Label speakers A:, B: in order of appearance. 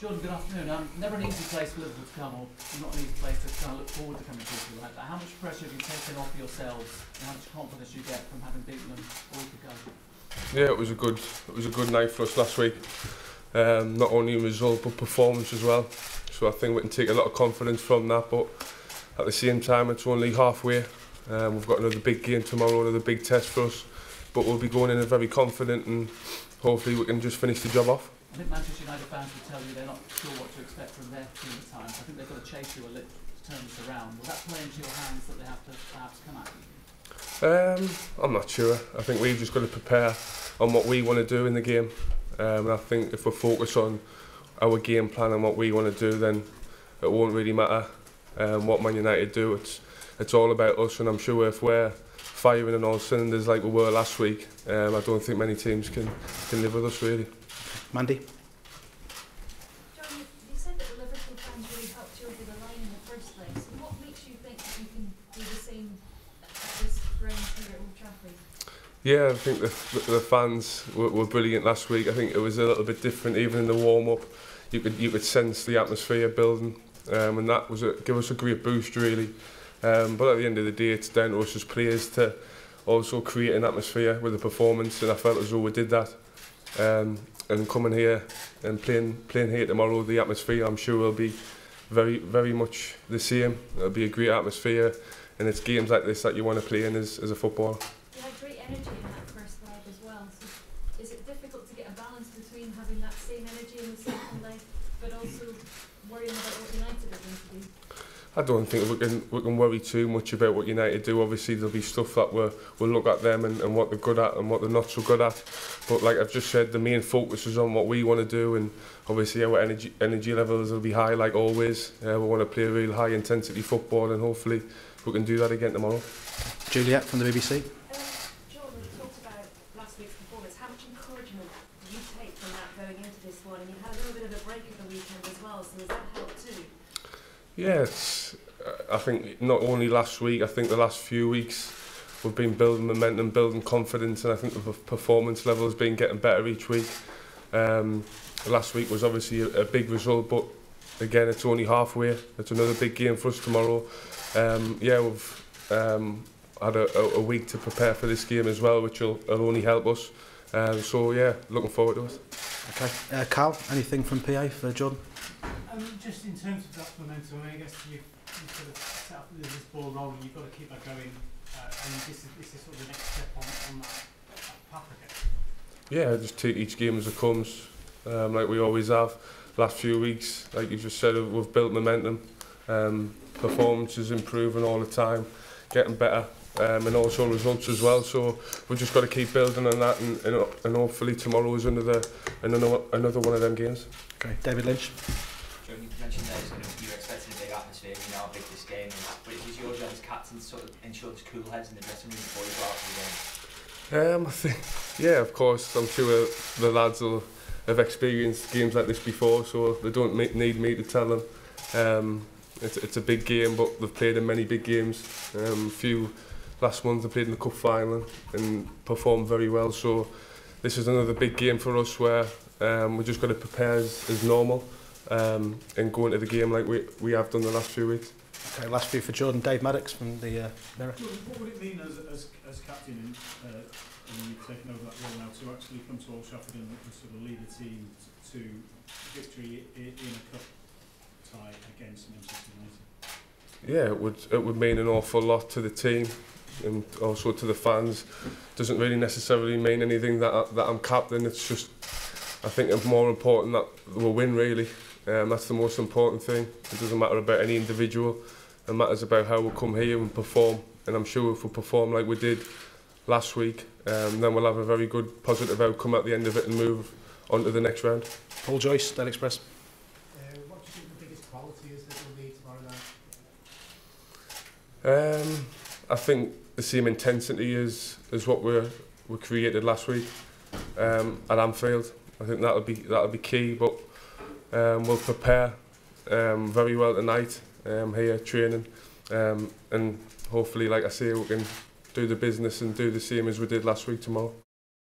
A: Jordan, good afternoon. Never an easy place for Liverpool to come, or not an easy place to kind of look forward to coming to, if you like that. How much pressure have you taken off yourselves, and how much confidence you get from having beaten them a week ago?
B: Yeah, it was a good night for us last week. Not only in result but performance as well. So I think we can take a lot of confidence from that. But at the same time, it's only halfway. We've got another big game tomorrow, another big test for us. But we'll be going in very confident, and hopefully we can just finish the job off.
A: I think Manchester United fans will tell you they're not sure what to expect from their team at times. I think they've got to chase you a little to turn this around. Will that play into your hands that they have to perhaps come at you?
B: I'm not sure. I think we've just got to prepare on what we want to do in the game. And I think if we focus on our game plan and what we want to do, then it won't really matter what Man United do. It's all about us, and I'm sure if we're firing on all cylinders like we were last week, I don't think many teams can live with us really.
C: Mandy?
D: John, you said that the Liverpool fans really helped you over the line in the first place. So what makes you think that you can do the same at this ground here at Old Trafford?
B: Yeah, I think the fans were brilliant last week. I think it was a little bit different even in the warm-up. You could sense the atmosphere building, and that was give us a great boost really. But at the end of the day, it's down to us as players to also create an atmosphere with a performance, and I felt as though we did that. And coming here and playing here tomorrow, the atmosphere I'm sure will be very much the same. It'll be a great atmosphere, and it's games like this that you want to play in as a footballer.
D: You had great energy in that first leg as well. So is it difficult to get a balance between having that same energy in the second leg, but also worrying about what United are going to do?
B: I don't think we can worry too much about what United do. Obviously there'll be stuff that we'll look at them and what they're good at and what they're not so good at. But like I've just said, the main focus is on what we want to do, and obviously our energy levels will be high like always. We want to play real high intensity football, and hopefully we can do that again tomorrow.
C: Juliet from the BBC.
E: Jordan, we talked about last week's performance. How much encouragement do you take from that going into this one? And you had a little bit of a break at the weekend as well, so has that helped too?
B: Yeah, I think not only last week, I think the last few weeks we've been building momentum, building confidence, and I think the performance level has been getting better each week. Last week was obviously a big result, but again, it's only halfway. It's another big game for us tomorrow. Yeah, we've had a week to prepare for this game as well, which will only help us. So yeah, looking forward to it.
C: Okay, Carl, anything from PA for Jordan?
F: Just in terms of that momentum, I guess you've sort of set up this ball rolling, you've got to keep that going, and this is sort of the next step on that path again.
B: Yeah, just take each game as it comes, like we always have. Last few weeks, like you just said, we've built momentum. Performance is improving all the time, getting better, and also results as well. So we've just got to keep building on that, and hopefully tomorrow is another one of them games.
C: Okay, David Lynch.
G: You mentioned that you're expecting a big atmosphere, you know how big this game is, but is your job as captain to sort of ensure there's cool heads in the dressing room before you go out for the game?
B: I think, yeah, of course. I'm sure the lads will have experienced games like this before, so they don't need me to tell them. It's a big game, but they've played in many big games. Last month they played in the cup final and performed very well. So this is another big game for us where we just got to prepare as normal. And go into the game like we have done the last few weeks.
C: Okay, last few for Jordan. Dave Maddox from the Mirror.
F: What would it mean as captain and you've taken over that role now to actually come to Old Trafford and sort of lead the team to victory in a cup tie against Manchester United?
B: Yeah, it would mean an awful lot to the team and also to the fans. Doesn't really necessarily mean anything that I'm captain. It's just, I think it's more important that we'll win really. That's the most important thing. It doesn't matter about any individual. It matters about how we'll come here and perform. And I'm sure if we perform like we did last week, then we'll have a very good positive outcome at the end of it and move on to the next round.
C: Paul Joyce, Daily Express.
F: What do you think the biggest quality is that you'll need tomorrow night?
B: I think the same intensity is what we created last week at Anfield. I think that'll be key, but we'll prepare very well tonight here training, and hopefully, like I say, we can do the business and do the same as we did last week tomorrow.